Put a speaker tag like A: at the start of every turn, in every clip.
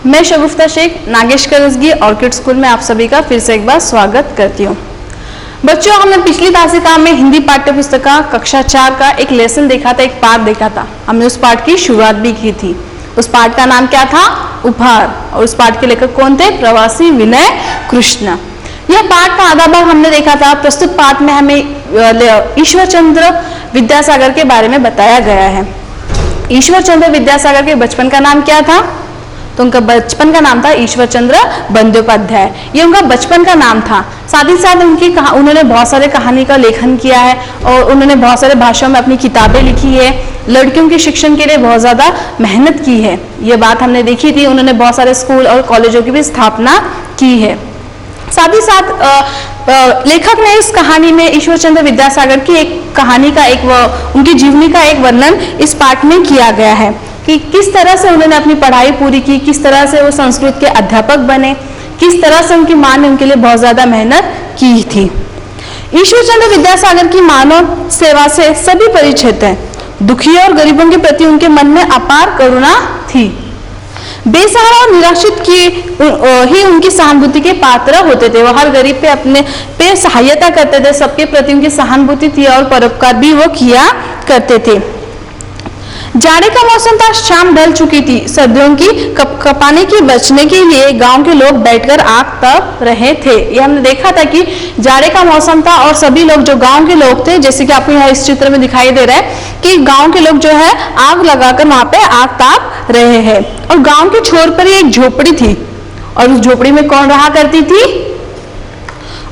A: मैं शगुफ्ता Sheikh Nagesh Karasagi orchid school में आप सभी का फिर से एक बार स्वागत करती हूँ। बच्चों, हमने पिछली तासिका में हिंदी पाठ्य पुस्तक का कक्षा 4 का एक लेसन देखा था, एक पाठ देखा था। हमने उस पाठ की शुरुआत भी की थी। उस पाठ का नाम क्या था? उपहार। और उस पाठ के लेखक कौन थे? प्रवासी विनय कृष्ण। यह पाठ का आधा भाग हमने देखा था। प्रस्तुत पाठ में हमें ईश्वर चंद्र विद्यासागर के बारे में बताया गया है। ईश्वर चंद्र विद्यासागर के बचपन का नाम क्या था? तो उनका बचपन का नाम था ईश्वर चंद्र बंद्योपाध्याय। ये उनका बचपन का नाम था। साथ ही साथ उन्होंने बहुत सारे कहानी का लेखन किया है और उन्होंने बहुत सारे भाषाओं में अपनी किताबें लिखी है। लड़कियों के शिक्षण के लिए बहुत ज़्यादा मेहनत की है। ये बात हमने देखी थी। उन्होंने बहुत सारे स्कूल और कॉलेजों की भी स्थापना की है। साथ ही साथ लेखक ने इस कहानी में ईश्वर चंद्र विद्यासागर की एक कहानी का उनकी जीवनी का एक वर्णन इस पाठ में किया गया है कि किस तरह से उन्होंने अपनी पढ़ाई पूरी की, किस तरह से वो संस्कृत के अध्यापक बने, किस तरह से उनकी माँ ने उनके लिए बहुत ज्यादा मेहनत की थी। ईश्वर चंद्र विद्यासागर की मानव सेवा से सभी परिचित हैं। दुखियों और गरीबों के प्रति उनके मन में अपार करुणा थी। बेसहारा और निराश्रित ही उनकी सहानुभूति के पात्र होते थे। वो हर गरीब पे सहायता करते थे। सबके प्रति उनकी सहानुभूति थी और परोपकार भी वो किया करते थे। जाड़े का मौसम था, शाम ढल चुकी थी। सर्दियों की कपाने की बचने के लिए गांव के लोग बैठकर आग तप रहे थे। ये हमने देखा था कि जाड़े का मौसम था और सभी लोग जो गांव के लोग थे, जैसे कि आपको यहाँ इस चित्र में दिखाई दे रहा है कि गांव के लोग जो है आग लगाकर वहां पे आग ताप रहे हैं। और गांव के छोर पर एक झोपड़ी थी और उस झोपड़ी में कौन रहा करती थी?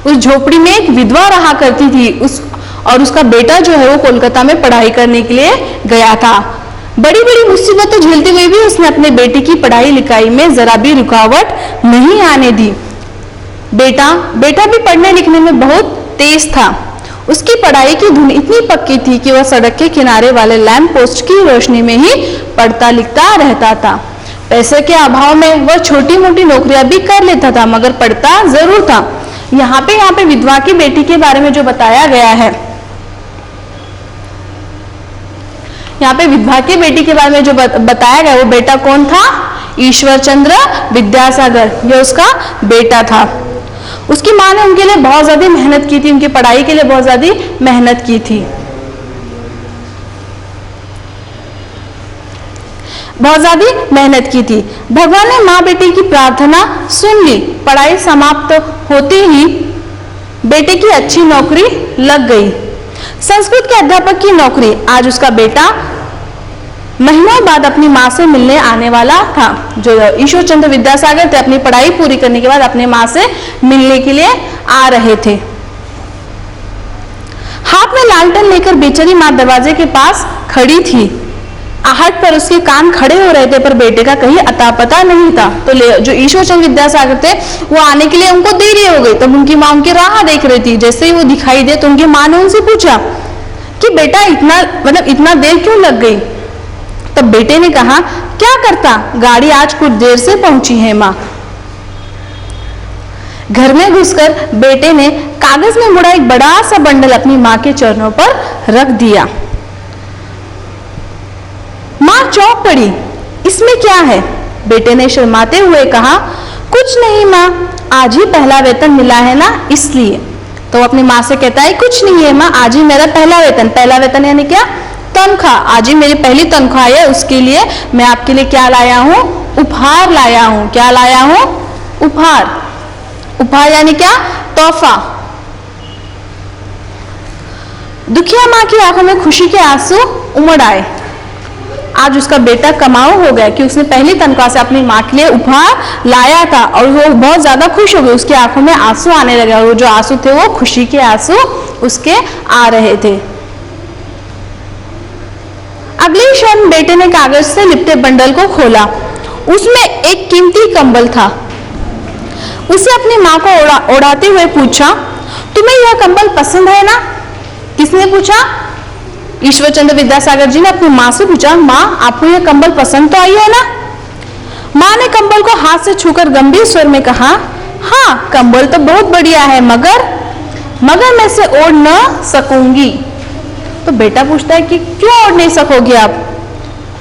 A: उस झोपड़ी में एक विधवा रहा करती थी। और उसका बेटा जो है वो कोलकाता में पढ़ाई करने के लिए गया था। बड़ी बड़ी मुसीबतें झेलते हुए भी उसने अपने बेटे की पढ़ाई लिखाई में जरा भी रुकावट नहीं आने दी। बेटा भी पढ़ने लिखने में बहुत तेज था। उसकी पढ़ाई की धुन इतनी पक्की थी कि वह सड़क के किनारे वाले लैंप पोस्ट की रोशनी में ही पढ़ता लिखता रहता था। पैसे के अभाव में वह छोटी मोटी नौकरियां भी कर लेता था, मगर पढ़ता जरूर था। यहाँ पे विधवा की बेटी के बारे में जो बताया गया है, यहाँ पे विधवा की बेटी के बारे में जो बताया गया, वो बेटा कौन था? ईश्वर चंद्र विद्यासागर। ये उसका बेटा था। उसकी माँ ने उनके लिए बहुत ज्यादा मेहनत की थी, उनकी पढ़ाई के लिए बहुत ज्यादा मेहनत की थी, बहुत ज्यादा मेहनत की थी। भगवान ने माँ बेटी की प्रार्थना सुन ली। पढ़ाई समाप्त होते ही बेटे की अच्छी नौकरी लग गई, संस्कृत के अध्यापक की नौकरी। आज उसका बेटा महीनों बाद अपनी माँ से मिलने आने वाला था। जो ईश्वर चंद्र विद्यासागर थे, अपनी पढ़ाई पूरी करने के बाद अपने माँ से मिलने के लिए आ रहे थे। हाथ में लालटेन लेकर बेचारी माँ दरवाजे के पास खड़ी थी। आहट पर उसके कान खड़े हो रहे थे, पर बेटे का कहीं अता पता नहीं था। तो जो ईश्वर चंद्र विद्यासागर थे, वो आने के लिए उनको देरी हो गई। तब उनकी माँ उनकी राह देख रही थी। जैसे ही वो दिखाई दे तो उनकी माँ ने उनसे पूछा कि बेटा इतना देर क्यों लग गई? तब बेटे ने कहा, क्या करता, गाड़ी आज कुछ देर से पहुंची है माँ। घर में घुसकर बेटे ने कागज में मुड़ा एक बड़ा सा बंडल अपनी माँ के चरणों पर रख दिया। माँ चौंक पड़ी। इसमें क्या है? बेटे ने शर्माते हुए कहा, कुछ नहीं माँ, आज ही पहला वेतन मिला है ना, इसलिए। तो अपनी माँ से कहता है, कुछ नहीं है माँ, आज ही मेरा पहला वेतन। पहला वेतन यानी क्या? तनख्वाह। आज ही मेरी पहली तनख्वाह है, उसके लिए मैं आपके लिए क्या लाया हूँ? उपहार लाया हूँ। क्या लाया हूँ? उपहार। उपहार यानी क्या? तोहफा। दुखिया माँ की आंखों में खुशी के आंसू उमड़ आए। आज उसका बेटा कमाऊ हो गया कि उसने पहली तनख्वाह से अपनी माँ के लिए उपहार लाया था और वो बहुत ज्यादा खुश हो गई। उसकी आंखों में आंसू आने लगे और वो जो आंसू थे वो खुशी के आंसू उसके आ रहे थे। अगले क्षण बेटे ने कागज से लिपटे बंडल को खोला। उसमें एक कीमती कंबल था। उसे अपनी माँ को ओढ़ाते हुए पूछा, तुम्हें यह कंबल पसंद है ना? किसने पूछा? ईश्वर चंद्र विद्यासागर जी ने अपनी माँ से पूछा, माँ आपको यह कंबल पसंद तो आई है ना? माँ ने कंबल को हाथ से छूकर गंभीर स्वर में कहा, हाँ कंबल तो बहुत बढ़िया है, मगर मैं इसे ओढ़ न सकूंगी। तो बेटा पूछता है कि क्यों ओढ़ नहीं सकोगे आप?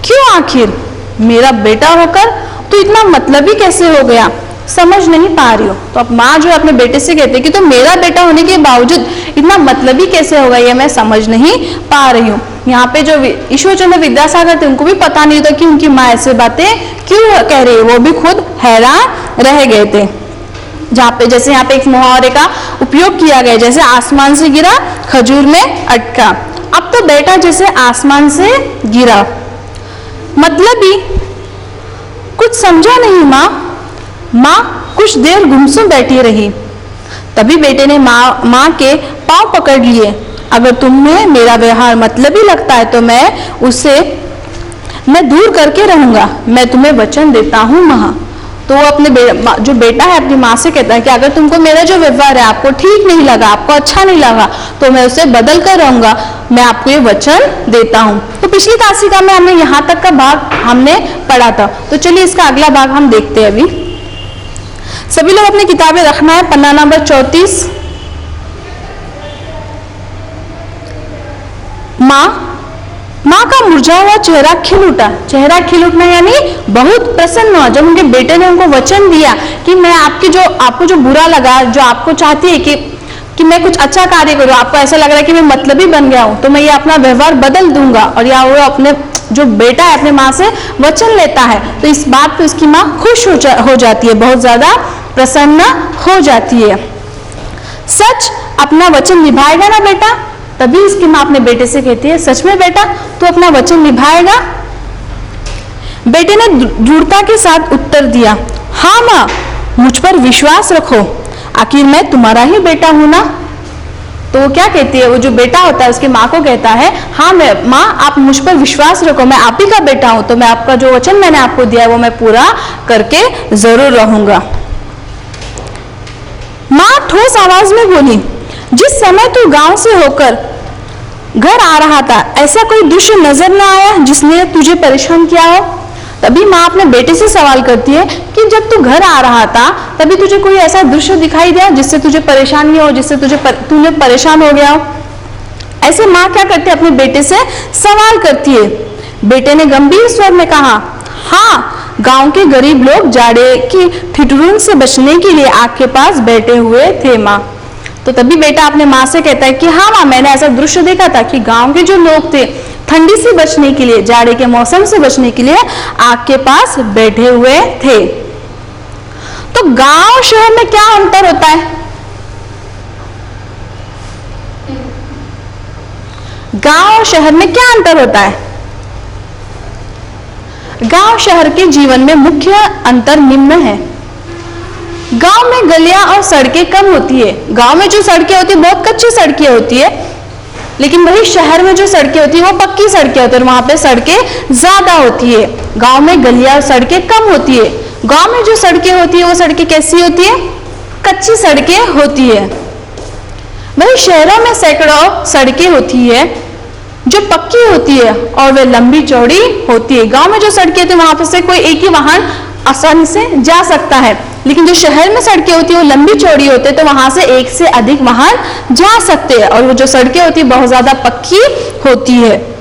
A: क्यों आखिर? मेरा बेटा होकर तू इतना मतलबी कैसे हो गया, समझ नहीं पा रही हो। तो अब माँ जो अपने बेटे से कहते कि तो मेरा बेटा होने के बावजूद इतना मतलबी कैसे होगा, ये मैं समझ नहीं पा रही हूँ। यहाँ पे जो ईश्वरचंद्र विद्यासागर थे उनको भी पता नहीं था कि उनकी माँ ऐसे बातें क्यों कह रही है, वो भी खुद हैरान रह गए थे। जहाँ पे जैसे यहाँ पे एक मुहावरे का उपयोग किया गया, जैसे आसमान से गिरा खजूर में अटका। अब तो बेटा जैसे आसमान से गिरा, मतलब ही कुछ समझा नहीं माँ कुछ देर गुमसुम बैठी रही। तभी बेटे ने माँ के पांव पकड़ लिए। अगर तुम्हें मेरा व्यवहार मतलबी लगता है तो मैं दूर करके रहूंगा, मैं तुम्हें वचन देता हूँ माँ। तो वो अपने जो बेटा है अपनी माँ से कहता है कि अगर तुमको मेरा जो व्यवहार है आपको ठीक नहीं लगा, आपको अच्छा नहीं लगा, तो मैं उसे बदल कर रहूंगा, मैं आपको ये वचन देता हूँ। तो पिछली तासिका में हमने यहाँ तक का भाग हमने पढ़ा था। तो चलिए इसका अगला भाग हम देखते हैं। अभी सभी लोग अपनी किताबें रखना है, पन्ना नंबर 34। माँ का मुरझा हुआ चेहरा खिल उठा। चेहरा खिल उठना यानी बहुत प्रसन्न हुआ जब उनके बेटे ने उनको वचन दिया कि मैं आपको जो बुरा लगा, जो आपको चाहती है कि मैं कुछ अच्छा कार्य करूं, आपको ऐसा लग रहा है कि मैं मतलबी बन गया हूं, तो मैं ये अपना व्यवहार बदल दूंगा। और या वो अपने जो बेटा है अपने माँ से वचन लेता है, तो इस बात पे उसकी माँ खुश हो जाती है, बहुत ज्यादा प्रसन्न हो जाती है। सच अपना वचन निभाएगा ना बेटा? तभी इसकी माँ अपने बेटे से कहती है, सच में बेटा तू अपना वचन निभाएगा? बेटे ने दृढ़ता के साथ उत्तर दिया, हाँ माँ, मुझ पर विश्वास रखो, आखिर मैं तुम्हारा ही बेटा हूं ना। तो वो क्या कहती है, वो जो बेटा होता है उसकी माँ को कहता है, हाँ माँ आप मुझ पर विश्वास रखो, मैं आप ही का बेटा हूं, तो मैं आपका जो वचन मैंने आपको दिया है वो मैं पूरा करके जरूर रहूंगा। माँ ठोस आवाज में बोली, जिस समय तू गांव से होकर घर आ रहा था ऐसा कोई दृश्य नजर न आया जिसने तुझे परेशान किया हो? तभी माँ अपने बेटे से सवाल करती है कि जब तू घर आ रहा था तभी तुझे कोई ऐसा दृश्य दिखाई दिया जिससे तुझे परेशानी हो, जिससे तूने परेशान हो गया हो? ऐसे माँ क्या करती है, अपने बेटे से सवाल करती है। बेटे ने गंभीर स्वर में कहा, हाँ, गांव के गरीब लोग जाड़े की ठिठुरन से बचने के लिए आग के पास बैठे हुए थे माँ। तो तभी बेटा अपने माँ से कहता है कि हाँ माँ, मैंने ऐसा दृश्य देखा था कि गांव के जो लोग थे ठंडी से बचने के लिए, जाड़े के मौसम से बचने के लिए आग के पास बैठे हुए थे। तो गांव शहर में क्या अंतर होता है? गांव शहर में क्या अंतर होता है? गांव शहर के जीवन में मुख्य अंतर निम्न है। गांव में गलियां और सड़कें कम होती है। गांव में जो सड़कें होती है बहुत कच्ची सड़कें होती है, लेकिन वही शहर में जो सड़कें होती है वो पक्की सड़कें होती है, वहां पे सड़कें ज्यादा होती है। गांव में गलियां और सड़कें कम होती है। गांव में जो सड़कें होती है वो सड़कें कैसी होती है? कच्ची सड़कें होती है। वही शहरों में सैकड़ों सड़कें होती है जो पक्की होती है और वे लंबी चौड़ी होती है। गांव में जो सड़कें होती है वहां पर से कोई एक ही वाहन आसानी से जा सकता है, लेकिन जो शहर में सड़कें होती है वो लंबी चौड़ी होती है, तो वहां से एक से अधिक वाहन जा सकते हैं। और वो जो सड़कें होती है बहुत ज्यादा पक्की होती है।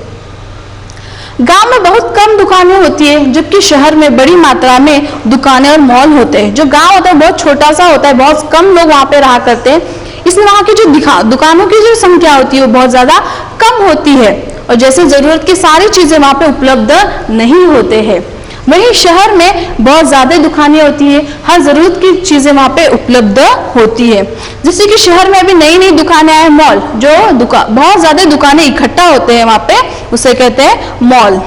A: गांव में बहुत कम दुकानें होती है, जबकि शहर में बड़ी मात्रा में दुकानें और मॉल होते हैं। जो गांव होता है बहुत छोटा सा होता है, बहुत कम लोग वहां पे रहा करते हैं, इसलिए वहां की जो दुकानों की जो संख्या होती है वो बहुत ज्यादा कम होती है, और जैसे जरूरत की सारी चीजें वहां पे उपलब्ध नहीं होते हैं। वहीं शहर में बहुत ज्यादा दुकानें होती है, हर जरूरत की चीजें वहां पे उपलब्ध होती है। जैसे कि शहर में अभी नई नई दुकानें आए, मॉल, जो बहुत ज्यादा दुकानें इकट्ठा होते हैं वहां पे, उसे कहते हैं मॉल।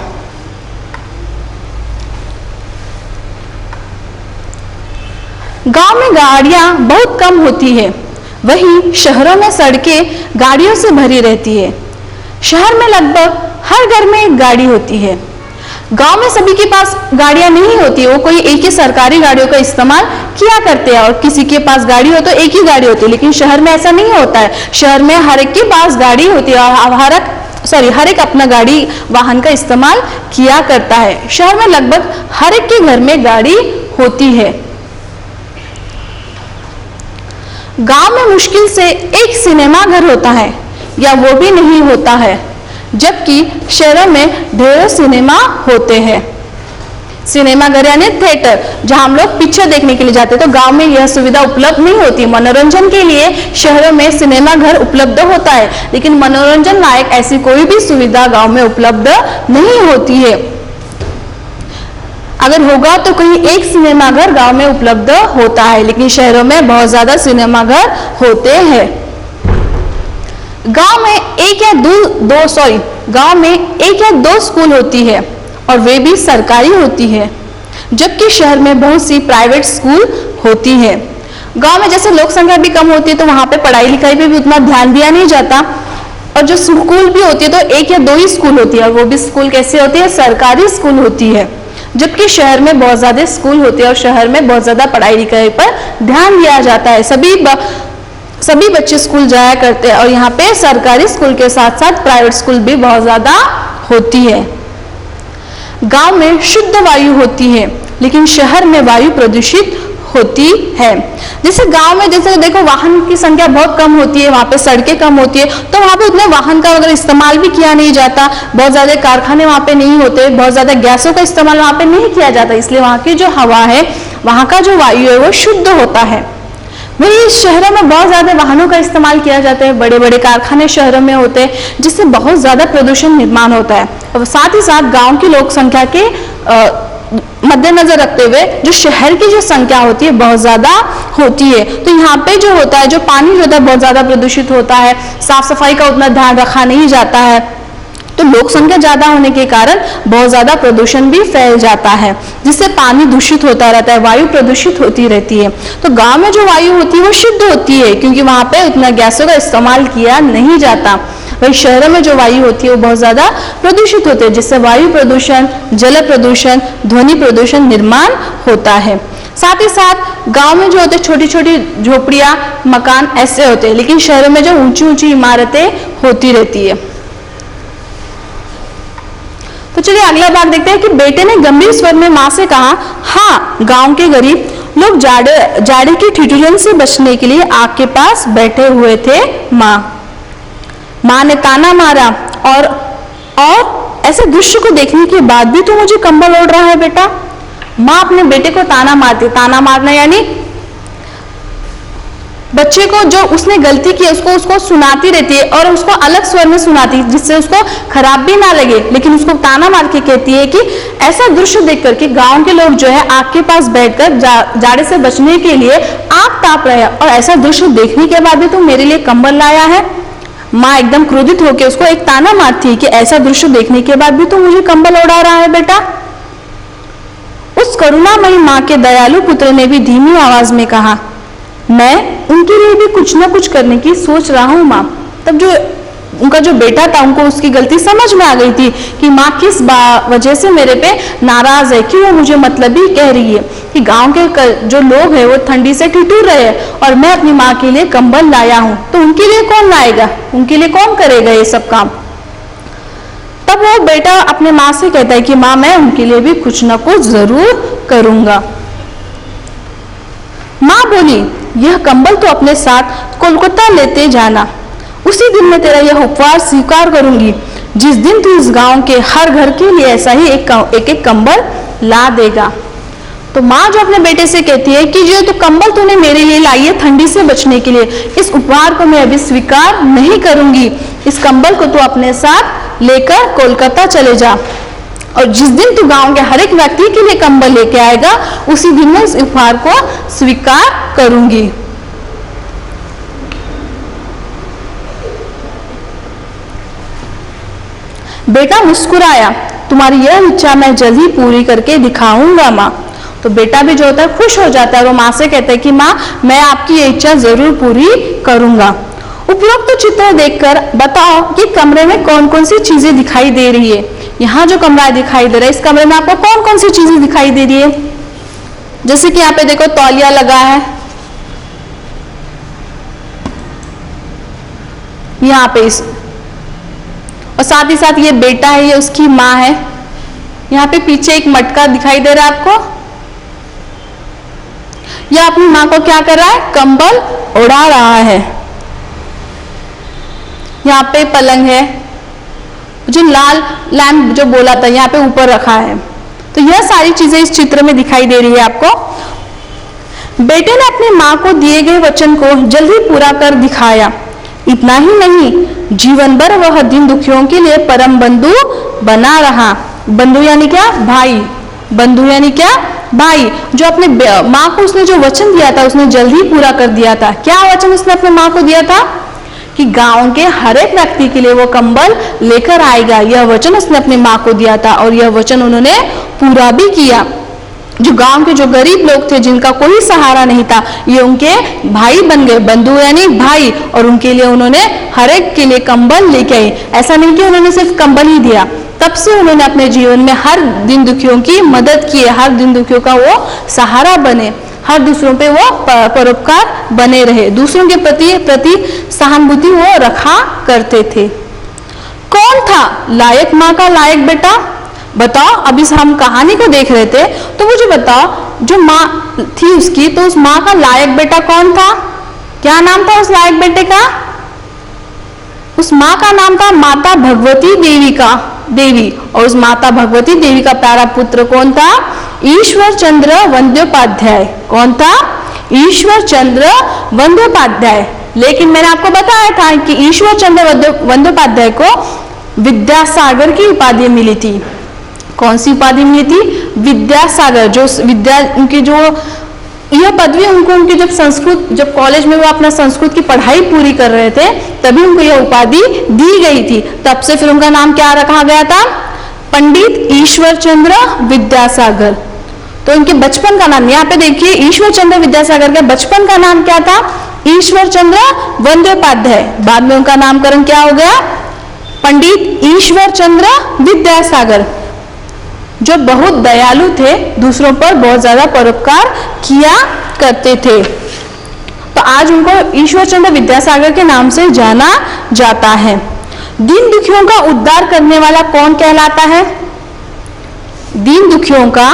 A: गांव में गाड़ियां बहुत कम होती है, वहीं शहरों में सड़कें गाड़ियों से भरी रहती है। शहर में लगभग हर घर में एक गाड़ी होती है। गांव में सभी के पास गाड़ियां नहीं होती, वो कोई एक ही सरकारी गाड़ियों का इस्तेमाल किया करते हैं, और किसी के पास गाड़ी हो तो एक ही गाड़ी होती है। लेकिन शहर में ऐसा नहीं होता है। शहर में हर एक के पास गाड़ी होती है और हर एक अपना गाड़ी वाहन का इस्तेमाल किया करता है। शहर में लगभग हर एक के घर में गाड़ी होती है। गांव में मुश्किल से एक सिनेमा घर होता है, या वो भी नहीं होता है, जबकि शहरों में ढेरों सिनेमा होते हैं। सिनेमा घर यानी थिएटर, जहां हम लोग पिक्चर देखने के लिए जाते हैं। तो गांव में यह सुविधा उपलब्ध नहीं होती। मनोरंजन के लिए शहरों में सिनेमा घर उपलब्ध होता है, लेकिन मनोरंजन लायक ऐसी कोई भी सुविधा गांव में उपलब्ध नहीं होती है। अगर होगा तो कहीं एक सिनेमा घर गांव में उपलब्ध होता है, लेकिन शहरों में बहुत ज्यादा सिनेमा घर होते हैं। गांव में एक या दो स्कूल होती है और वे भी सरकारी होती है, जबकि शहर में बहुत सी प्राइवेट स्कूल होती है। गांव में जैसे लोक संख्या भी कम होती है तो वहां पे पढ़ाई लिखाई पे भी उतना ध्यान दिया नहीं जाता, और जो स्कूल भी होती है तो एक या दो ही स्कूल होती है, और वो भी स्कूल कैसे होती है, सरकारी स्कूल होती है। जबकि शहर में बहुत ज्यादा स्कूल होते हैं और शहर में बहुत ज्यादा पढ़ाई लिखाई पर ध्यान दिया जाता है। सभी बच्चे स्कूल जाया करते हैं, और यहाँ पे सरकारी स्कूल के साथ साथ प्राइवेट स्कूल भी बहुत ज्यादा होती है। गांव में शुद्ध वायु होती है, लेकिन शहर में वायु प्रदूषित होती है। जैसे गांव में जैसे देखो वाहन की संख्या बहुत कम होती है, वहां पे सड़कें कम होती है, तो वहां पे उतने वाहन का अगर इस्तेमाल भी किया नहीं जाता, बहुत ज्यादा कारखाने वहां पे नहीं होते, बहुत ज्यादा गैसों का इस्तेमाल वहां पे नहीं किया जाता, इसलिए वहां की जो हवा है, वहां का जो वायु है वो शुद्ध होता है। वही शहरों में बहुत ज्यादा वाहनों का इस्तेमाल किया जाता है, बड़े बड़े कारखाने शहरों में होते हैं, जिससे बहुत ज्यादा प्रदूषण निर्माण होता है। और साथ ही साथ गांव की लोक संख्या के मद्देनजर रखते हुए जो शहर की जो संख्या होती है बहुत ज्यादा होती है, तो यहाँ पे जो होता है, जो पानी जो होता है बहुत ज्यादा प्रदूषित होता है, साफ सफाई का उतना ध्यान रखा नहीं जाता है, तो लोक संख्या ज्यादा होने के कारण बहुत ज्यादा प्रदूषण भी फैल जाता है, जिससे पानी दूषित होता रहता है, वायु प्रदूषित होती रहती है। तो गांव में जो वायु होती है वो शुद्ध होती है, क्योंकि वहां पे उतना गैसों का इस्तेमाल किया नहीं जाता। वही शहरों में जो वायु होती है वो बहुत ज्यादा प्रदूषित होती है, जिससे वायु प्रदूषण, जल प्रदूषण, ध्वनि प्रदूषण निर्माण होता है। साथ ही साथ गांव में जो होते हैं छोटी छोटी झोपड़ियां, मकान ऐसे होते हैं, लेकिन शहरों में जो ऊंची ऊंची इमारतें होती रहती है। तो चलिए अगला भाग देखते हैं कि बेटे ने गंभीर स्वर में मां से कहा, हाँ, गांव के गरीब लोग जाड़े की ठिठुरन से बचने के लिए आग के पास बैठे हुए थे। मां ने ताना मारा, और ऐसे दृश्य को देखने के बाद भी तो मुझे कंबल ओढ़ रहा है बेटा। मां अपने बेटे को ताना मारती, ताना मारना यानी बच्चे को जो उसने गलती की उसको सुनाती रहती है, और उसको अलग स्वर में सुनाती है, जिससे उसको खराब भी ना लगे, लेकिन उसको ताना मार के कहती है कि ऐसा दृश्य देख करके गांव के लोग जो है आग के पास बैठकर जाड़े से बचने के लिए आग ताप रहे हैं, और ऐसा दृश्य देखने के बाद भी तुम मेरे लिए कंबल लाया है। माँ एकदम क्रोधित होकर उसको एक ताना मारती है कि ऐसा दृश्य देखने के बाद भी तुम मुझे कंबल ओढ़ा रहा है बेटा। उस करुणामयी माँ के दयालु पुत्र ने भी धीमी आवाज में कहा, मैं उनके लिए भी कुछ ना कुछ करने की सोच रहा हूँ माँ। तब जो उनका जो बेटा था, उनको उसकी गलती समझ में आ गई थी कि माँ किस वजह से मेरे पे नाराज है, कि वो मुझे मतलब ही कह रही है कि गांव के जो लोग हैं वो ठंडी से ठिठुर रहे हैं, और मैं अपनी माँ के लिए कंबल लाया हूँ, तो उनके लिए कौन लाएगा, उनके लिए कौन करेगा ये सब काम। तब वो बेटा अपने माँ से कहता है कि माँ, मैं उनके लिए भी कुछ ना कुछ जरूर करूंगा। माँ बोली, यह कंबल तो अपने साथ कोलकाता लेते जाना, उसी दिन मैं तेरा यह उपवास स्वीकार करूंगी जिस दिन तू इस गांव के हर घर के लिए ऐसा ही एक कंबल ला देगा। तो माँ जो अपने बेटे से कहती है कि जो तो कंबल तूने मेरे लिए लाई है ठंडी से बचने के लिए, इस उपहार को मैं अभी स्वीकार नहीं करूंगी। इस कंबल को तू अपने साथ लेकर कोलकाता चले जा, और जिस दिन तू गांव के हर एक व्यक्ति के लिए कंबल लेके आएगा, उसी दिन मैं इस उपहार को स्वीकार करूंगी। बेटा मुस्कुराया, तुम्हारी यह इच्छा मैं जल्द ही पूरी करके दिखाऊंगा माँ। तो बेटा भी जो होता है खुश हो जाता है, वो माँ से कहता है कि माँ, मैं आपकी ये इच्छा जरूर पूरी करूंगा। उपरोक्त चित्र देखकर बताओ कि कमरे में कौन कौन सी चीजें दिखाई दे रही है। यहाँ जो कमरा दिखाई दे रहा है, इस कमरे में आपको कौन कौन सी चीजें दिखाई दे रही है। जैसे कि यहाँ पे देखो तौलिया लगा है, यहाँ पे और साथ ही साथ ये बेटा है, ये उसकी माँ है। यहाँ पे पीछे एक मटका दिखाई दे रहा है आपको, यह अपनी माँ को क्या कर रहा है, कंबल उड़ा रहा है। यहाँ पे पलंग है, जो लाल लैंप जो बोला था यहाँ पे ऊपर रखा है। तो यह सारी चीजें इस चित्र में दिखाई दे रही है आपको। बेटे ने अपनी माँ को दिए गए वचन को जल्दी पूरा कर दिखाया। इतना ही नहीं, जीवन भर वह दीन दुखियों के लिए परम बंधु बना रहा। बंधु यानी क्या? भाई। बंधु यानी क्या? भाई। जो अपने माँ को उसने जो वचन दिया था उसने जल्दी पूरा कर दिया था। क्या वचन उसने अपने माँ को दिया था? कि गांव के हर एक व्यक्ति के लिए वो कंबल लेकर आएगा। यह वचन उसने अपनी माँ को दिया था और यह वचन उन्होंने पूरा भी किया। जो गांव के जो गरीब लोग थे, जिनका कोई सहारा नहीं था, ये उनके भाई बन गए। बंधु यानी भाई, और उनके लिए उन्होंने हर एक के लिए कंबल लेके आए। ऐसा नहीं कि उन्होंने सिर्फ कंबल ही दिया, तब से उन्होंने अपने जीवन में हर दिन दुखियों की मदद की, हर दिन दुखियों का वो सहारा बने, हर दूसरों पे वो परोपकार बने रहे, दूसरों के प्रति सहानुभूति वो रखा करते थे। कौन था लायक माँ का लायक बेटा? बताओ। अभी हम कहानी को देख रहे थे, तो मुझे बताओ, जो माँ थी उसकी, तो उस माँ का लायक बेटा कौन था? क्या नाम था उस लायक बेटे का? उस माँ का नाम था माता भगवती देवी। और उस माता भगवती देवी का प्यारा पुत्र कौन था? ईश्वर चंद्र वंद्योपाध्याय। कौन था? ईश्वर चंद्र वंद्योपाध्याय। लेकिन मैंने आपको बताया था कि ईश्वर चंद्र वंद्योपाध्याय को विद्यासागर की उपाधि मिली थी। कौन सी उपाधि मिली थी? विद्यासागर। जो विद्या उनकी जो यह पदवी उनको उनकी जब कॉलेज में वो अपना संस्कृत की पढ़ाई पूरी कर रहे थे, तभी उनको यह उपाधि दी गई थी। तब से फिर उनका नाम क्या रखा गया था? पंडित ईश्वर चंद्र विद्यासागर। तो इनके बचपन का नाम यहाँ पे देखिए, ईश्वर चंद्र विद्यासागर का बचपन का नाम क्या था? ईश्वर चंद्र वंद्योपाध्याय। बाद में उनका नामकरण क्या हो गया? पंडित ईश्वर चंद्र विद्यासागर। जो बहुत दयालु थे, दूसरों पर बहुत ज्यादा परोपकार किया करते थे। तो आज उनको ईश्वर चंद्र विद्यासागर के नाम से जाना जाता है। दीन दुखियों का उद्धार करने वाला कौन कहलाता है? दीन दुखियों का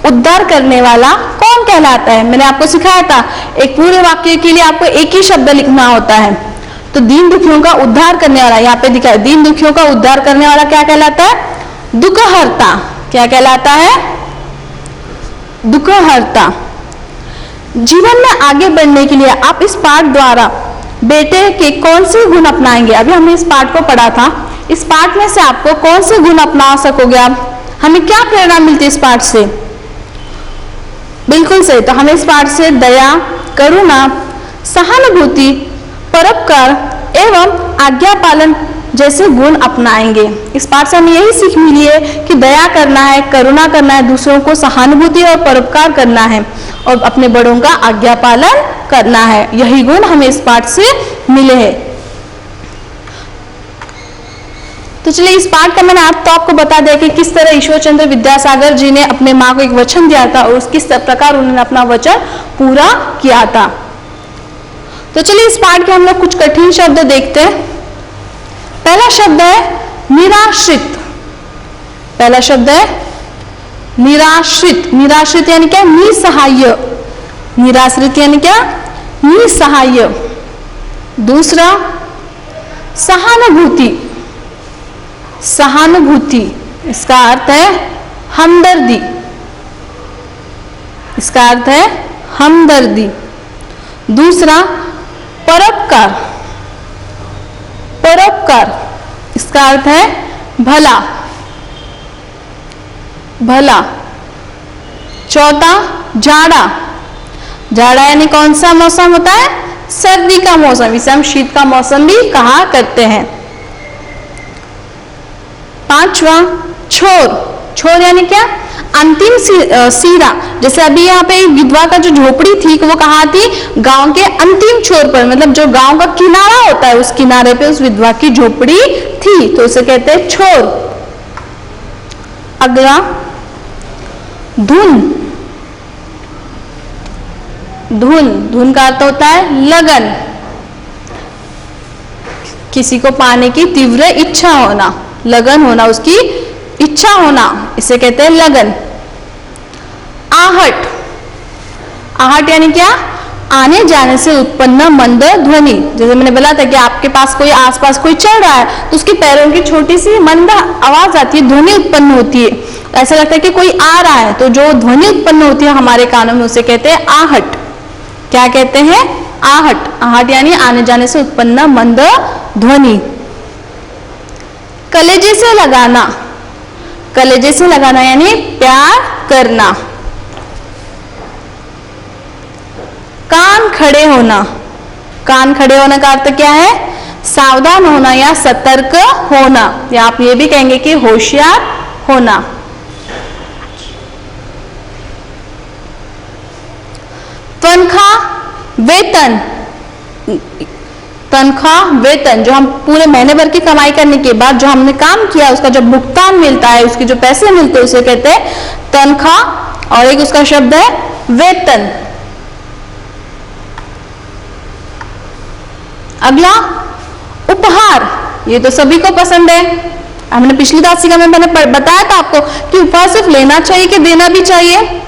A: उद्धार करने वाला कौन कहलाता है? मैंने आपको सिखाया था, एक पूरे वाक्य के लिए आपको एक ही शब्द लिखना होता है। तो दीन दुखियों का उद्धार करने वाला, यहाँ पे दिखा है, दीन दुखियों का उद्धार करने वाला क्या कहलाता है? दुखहर्ता। क्या कहलाता है? दुखहर्ता। जीवन में आगे बढ़ने के लिए आप इस पाठ द्वारा बेटे के कौन से गुण अपनाएंगे? अभी हमने इस पाठ को पढ़ा था, इस पाठ में से आपको कौन से गुण अपना सकोगे आप? हमें क्या प्रेरणा मिलती है इस पाठ से? बिल्कुल सही। तो हमें इस पाठ से दया, करुणा, सहानुभूति, परोपकार एवं आज्ञा पालन जैसे गुण अपनाएंगे। इस पाठ से हमें यही सीख मिली है कि दया करना है, करुणा करना है, दूसरों को सहानुभूति और परोपकार करना है, और अपने बड़ों का आज्ञा पालन करना है। यही गुण हमें इस पाठ से मिले हैं। तो चलिए, इस पाठ का मैंने आपको बता दिया कि किस तरह ईश्वर चंद्र विद्यासागर जी ने अपने माँ को एक वचन दिया था और किस प्रकार उन्होंने अपना वचन पूरा किया था। तो चलिए, इस पाठ के हम लोग कुछ कठिन शब्द देखते हैं। पहला शब्द है निराश्रित। पहला शब्द है निराश्रित। निराश्रित यानी क्या? निसहाय। निराश्रित यानी क्या? निसहाय। दूसरा, सहानुभूति। सहानुभूति, इसका अर्थ है हमदर्दी। इसका अर्थ है हमदर्दी। दूसरा, परोपकार। परोपकार, इसका अर्थ है भला। भला। चौथा, जाड़ा। जाड़ा यानी कौन सा मौसम होता है? सर्दी का मौसम। इसे हम शीत का मौसम भी कहा करते हैं। पांचवा, छोर। छोर यानी क्या? अंतिम सीरा। जैसे अभी यहाँ पे विधवा का जो झोपड़ी थी, वो कहाँ थी? गांव के अंतिम छोर पर, मतलब जो गांव का किनारा होता है, उस किनारे पे उस विधवा की झोपड़ी थी, तो उसे कहते हैं छोर। अगला, धुन। धुन। धुन का अर्थ होता है लगन। किसी को पाने की तीव्र इच्छा होना, लगन होना, उसकी इच्छा होना, इसे कहते हैं लगन। आहट। आहट यानी क्या? आने जाने से उत्पन्न मंद ध्वनि। जैसे मैंने बोला था कि आपके पास कोई आसपास कोई चल रहा है तो उसके पैरों की छोटी सी मंद आवाज आती है, ध्वनि उत्पन्न होती है, ऐसा लगता है कि कोई आ रहा है, तो जो ध्वनि उत्पन्न होती है हमारे कानों में उसे कहते हैं आहट। क्या कहते हैं? आहट। आहट यानी आने जाने से उत्पन्न मंद ध्वनि। कलेजे से लगाना, कलेजे से लगाना यानी प्यार करना। कान खड़े होना, कान खड़े होने का अर्थ क्या है? सावधान होना या सतर्क होना, या आप ये भी कहेंगे कि होशियार होना। तनख्वाह वेतन, तनख्वाह वेतन जो हम पूरे महीने भर की कमाई करने के बाद जो हमने काम किया उसका जब भुगतान मिलता है, उसके जो पैसे मिलते हैं उसे कहते हैं तनख्वाह। और एक उसका शब्द है वेतन। अगला उपहार, ये तो सभी को पसंद है। हमने पिछली दासिका में मैंने बताया था आपको कि उपहार सिर्फ लेना चाहिए कि देना भी चाहिए।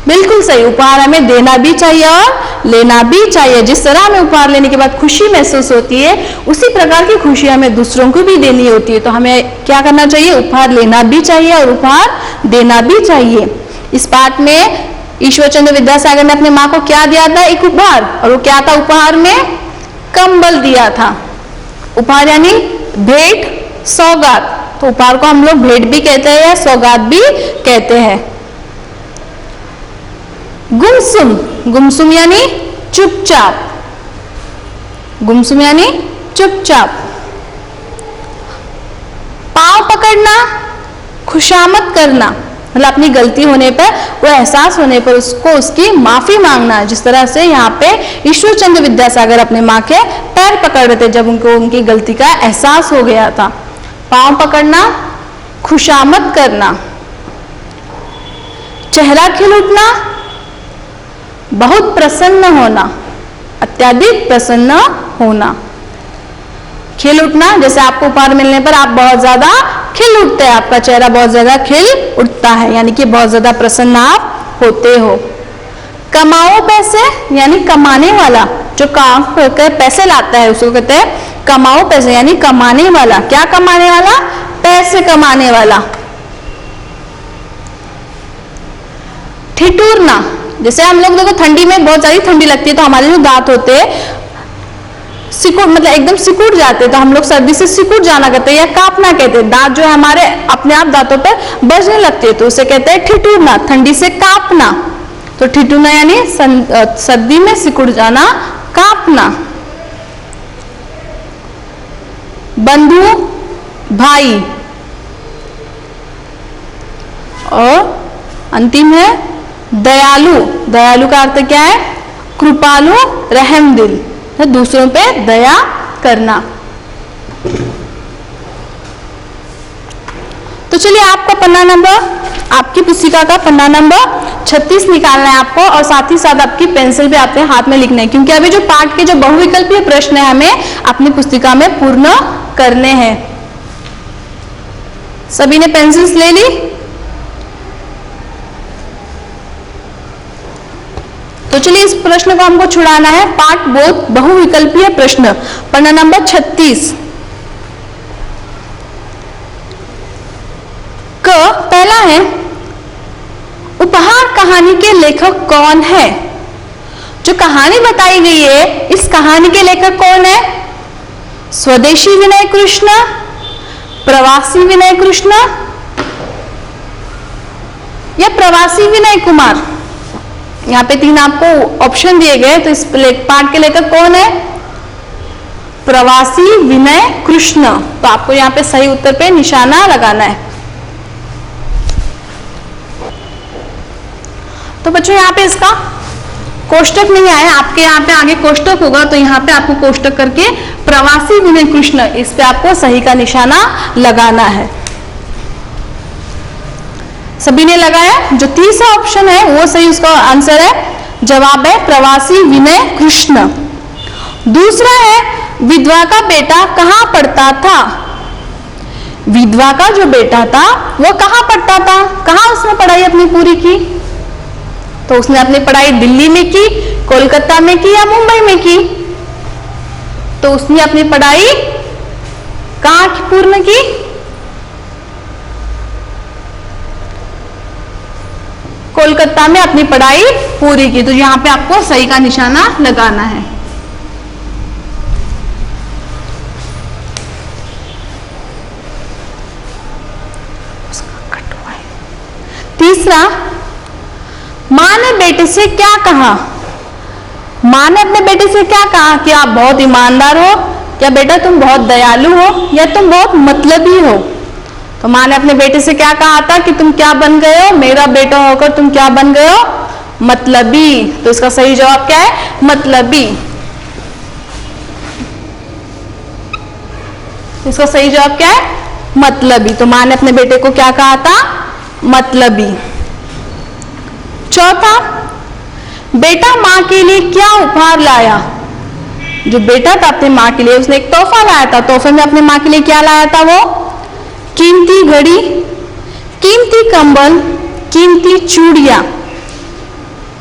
A: बिल्कुल सही, उपहार हमें देना भी चाहिए और लेना भी चाहिए। जिस तरह हमें उपहार लेने के बाद खुशी महसूस होती है उसी प्रकार की खुशी हमें दूसरों को भी देनी होती है। तो हमें क्या करना चाहिए? उपहार लेना भी चाहिए और उपहार देना भी चाहिए। इस पाठ में ईश्वरचंद्र विद्यासागर ने अपनी माँ को क्या दिया था? एक उपहार। और वो क्या था? उपहार में कंबल दिया था। उपहार यानी भेंट, सौगात। तो उपहार को हम लोग भेंट भी कहते हैं या सौगात भी कहते हैं। गुमसुम, गुमसुम यानी चुपचाप, गुमसुम यानी चुपचाप। पांव पकड़ना, खुशामद करना, मतलब अपनी गलती होने पर, वो एहसास होने पर उसको उसकी माफी मांगना। जिस तरह से यहाँ पे ईश्वरचंद्र विद्यासागर अपने माँ के पैर पकड़ रहे थे जब उनको उनकी गलती का एहसास हो गया था। पांव पकड़ना, खुशामद करना। चेहरा खिल उठना, बहुत प्रसन्न होना, अत्यधिक प्रसन्न होना। खिल उठना, जैसे आपको उपहार मिलने पर आप बहुत ज्यादा खिल उठते हैं, आपका चेहरा बहुत ज्यादा खिल उठता है, यानी कि बहुत ज्यादा प्रसन्न आप होते हो। कमाओ पैसे, यानी कमाने वाला, जो काम करके पैसे लाता है उसको कहते हैं कमाओ पैसे, यानी कमाने वाला। क्या कमाने वाला? पैसे कमाने वाला। ठिठुरना, जैसे हम लोग देखो ठंडी में बहुत ज्यादा ठंडी लगती है तो हमारे जो दांत होते हैं सिकुड़, मतलब एकदम सिकुड़ जाते हैं, तो हम लोग सर्दी से सिकुड़ जाना कहते हैं या कांपना कहते हैं। दांत जो है हमारे अपने आप दांतों पर बजने लगते हैं तो उसे कहते हैं ठिठुरना, ठंडी से कांपना। तो ठिठुरना यानी सर्दी में सिकुड़ जाना, कांपना। बंधु, भाई। और अंतिम है दयालु। दयालु का अर्थ क्या है? कृपालु, रहमदिल, दूसरों पे दया करना। तो चलिए आपका पन्ना नंबर, आपकी पुस्तिका का पन्ना नंबर 36 निकालना है आपको, और साथ ही साथ आपकी पेंसिल भी आपके हाथ में लिखना है, क्योंकि अभी जो पाठ के जो बहुविकल्पीय प्रश्न है हमें अपनी पुस्तिका में पूर्ण करने हैं। सभी ने पेंसिल्स ले ली? तो चलिए इस प्रश्न को हमको छुड़ाना है। पाठ बोध बहुविकल्पीय प्रश्न, पन्ना नंबर 36 क पहला है, उपहार कहानी के लेखक कौन है? जो कहानी बताई गई है इस कहानी के लेखक कौन है? स्वदेशी विनय कृष्ण, प्रवासी विनय कृष्ण या प्रवासी विनय कुमार? यहाँ पे 3 आपको ऑप्शन दिए गए, तो इस पाठ के लेखक कौन है? प्रवासी विनय कृष्ण। तो आपको यहाँ पे सही उत्तर पे निशाना लगाना है। तो बच्चों यहाँ पे इसका कोष्टक नहीं आया, आपके यहाँ पे आगे कोष्टक होगा, तो यहाँ पे आपको कोष्टक करके प्रवासी विनय कृष्ण, इस पे आपको सही का निशाना लगाना है। सभी ने लगाया? जो तीसरा ऑप्शन है वो सही, उसका आंसर है, जवाब है प्रवासी विनय कृष्ण। दूसरा है, विधवा का बेटा कहाँ पढ़ता था? विधवा का जो बेटा था वो कहाँ पढ़ता था? कहाँ उसने पढ़ाई अपनी पूरी की? तो उसने अपनी पढ़ाई दिल्ली में की, कोलकाता में की या मुंबई में की? तो उसने अपनी पढ़ाई कहाँ पूर्ण की? कोलकाता में अपनी पढ़ाई पूरी की। तो यहां पे आपको सही का निशाना लगाना है। तीसरा, मां ने बेटे से क्या कहा? मां ने अपने बेटे से क्या कहा कि आप बहुत ईमानदार हो, या बेटा तुम बहुत दयालु हो, या तुम बहुत मतलबी हो? तो मां ने अपने बेटे से क्या कहा था कि तुम क्या बन गए हो? मेरा बेटा होकर तुम क्या बन गए हो? मतलबी। तो इसका सही जवाब क्या है? मतलबी। इसका सही जवाब क्या है? मतलबी। तो मां ने अपने बेटे को क्या कहा था? मतलबी। चौथा, बेटा मां के लिए क्या उपहार लाया? जो बेटा था अपनी मां के लिए, उसने एक तोहफा लाया था। तोहफे में अपनी मां के लिए क्या लाया था? वो कीमती घड़ी, कीमती कंबल, कीमती चूड़ियां।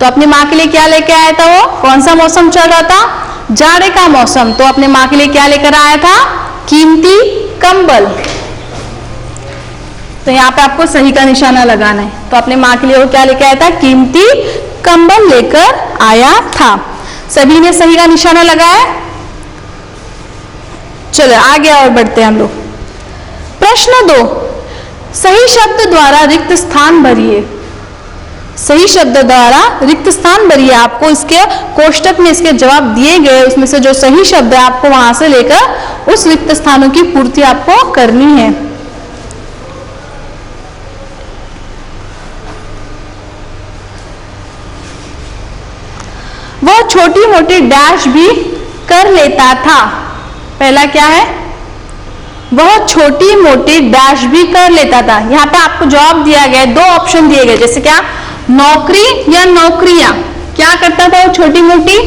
A: तो अपनी मां के लिए क्या लेके आया था वो? कौन सा मौसम चल रहा था? जाड़े का मौसम। तो अपने मां के लिए क्या लेकर आया था? कीमती कंबल। तो यहाँ पे आपको सही का निशाना लगाना है। तो अपने मां के लिए वो क्या लेकर आया था? कीमती कंबल लेकर आया था। सभी ने सही का निशाना लगाया। चलो आगे और बढ़ते हैं हम लोग। प्रश्न 2, सही शब्द द्वारा रिक्त स्थान भरिए। सही शब्द द्वारा रिक्त स्थान भरिए। आपको इसके कोष्टक में इसके जवाब दिए गए, उसमें से जो सही शब्द है आपको वहां से लेकर उस रिक्त स्थानों की पूर्ति आपको करनी है। वह छोटी मोटी डैश भी कर लेता था। पहला क्या है? वह छोटी मोटी डैश भी कर लेता था। यहाँ पे आपको जवाब दिया गया, दो ऑप्शन दिए गए, जैसे क्या? नौकरी या नौकरियां। क्या करता था वो छोटी मोटी?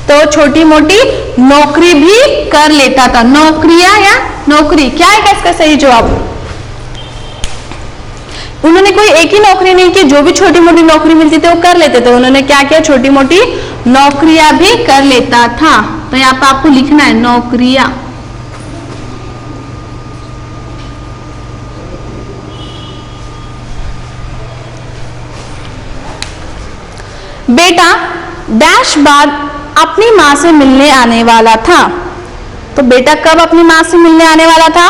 A: तो छोटी मोटी नौकरी भी कर लेता था। नौकरियां या नौकरी, क्या है इसका सही जवाब? उन्होंने कोई एक ही नौकरी नहीं की, जो भी छोटी मोटी नौकरी मिलती थी वो कर लेते थे। उन्होंने क्या किया? छोटी मोटी नौकरियां भी कर लेता था। तो यहाँ पे आपको लिखना है नौकरियां। बेटा डैश बाद अपनी मां से मिलने आने वाला था। तो बेटा कब अपनी मां से मिलने आने वाला था?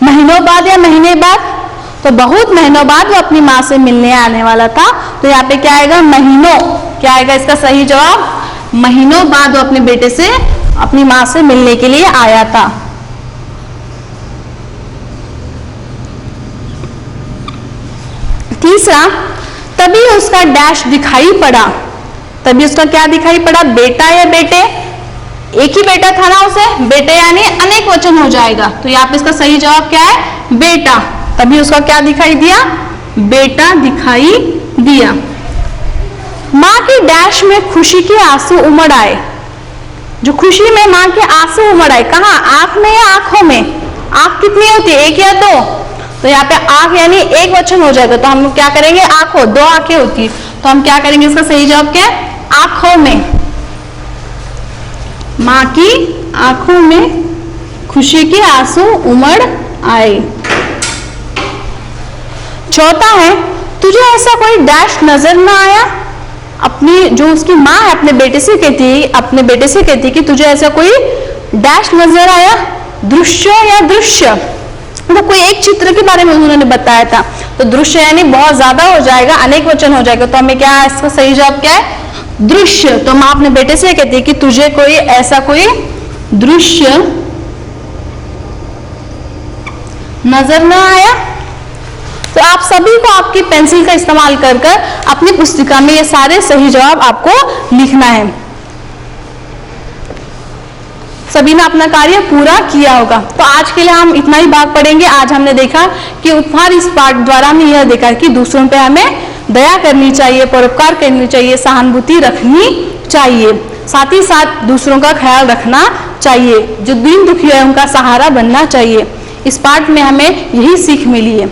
A: महीनों बाद या महीने बाद? तो बहुत महीनों बाद वो अपनी मां से मिलने आने वाला था। तो यहाँ पे क्या आएगा? महीनों। क्या आएगा इसका सही जवाब? महीनों बाद वो अपने बेटे से, अपनी मां से मिलने के लिए आया था। तीसरा, तभी उसका डैश दिखाई पड़ा। तभी उसका क्या दिखाई पड़ा? बेटा या बेटे? एक ही बेटा था ना उसे, बेटे यानी अनेक वचन हो जाएगा। तो यहाँ पे इसका सही जवाब क्या है? बेटा। तभी उसका क्या दिखाई दिया? बेटा दिखाई दिया। मां की डैश में खुशी के आंसू उमड़ आए। जो खुशी में मां के आंसू उमड़ आए, कहाँ? आंख में या आंखों में? आंख कितनी होती है? एक या दो? तो यहाँ पे आंख यानी एक वचन हो जाएगा। तो हम क्या करेंगे? आंखों, दो आंखें होती है। तो हम क्या करेंगे? इसका सही जवाब क्या है? आंखों में। मां की आंखों में खुशी के आंसू उमड़ आए। चौथा है, तुझे ऐसा कोई डैश नजर ना आया? अपनी जो उसकी मां है अपने बेटे से कहती कि तुझे ऐसा कोई डैश नजर आया? दृश्य या दृश्य? तो कोई एक चित्र के बारे में उन्होंने बताया था। तो दृश्य यानी बहुत ज्यादा हो जाएगा, अनेक वचन हो जाएगा। तो हमें क्या है? इसका सही जवाब क्या है? दृश्य। तो मां अपने बेटे से कहती है कि तुझे कोई ऐसा कोई दृश्य नजर ना आया? तो आप सभी को आपकी पेंसिल का इस्तेमाल कर अपनी पुस्तिका में ये सारे सही जवाब आपको लिखना है। सभी ने अपना कार्य पूरा किया होगा। तो आज के लिए हम इतना ही भाग पढ़ेंगे। आज हमने देखा कि उपहार इस पाठ द्वारा हमने यह देखा कि दूसरों पे हमें दया करनी चाहिए, परोपकार करनी चाहिए, सहानुभूति रखनी चाहिए, साथ ही साथ दूसरों का ख्याल रखना चाहिए, जो दीन दुखी है उनका सहारा बनना चाहिए। इस पाठ में हमें यही सीख मिली है।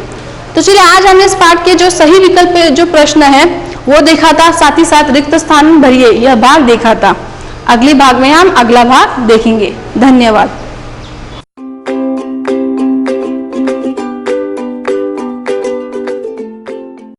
A: तो तो चलिए आज हमने इस पाठ के जो सही विकल्प पे जो प्रश्न है वो देखा था, साथ ही साथ रिक्त स्थान भरिए यह भाग देखा था। अगले भाग में हम अगला भाग देखेंगे। धन्यवाद।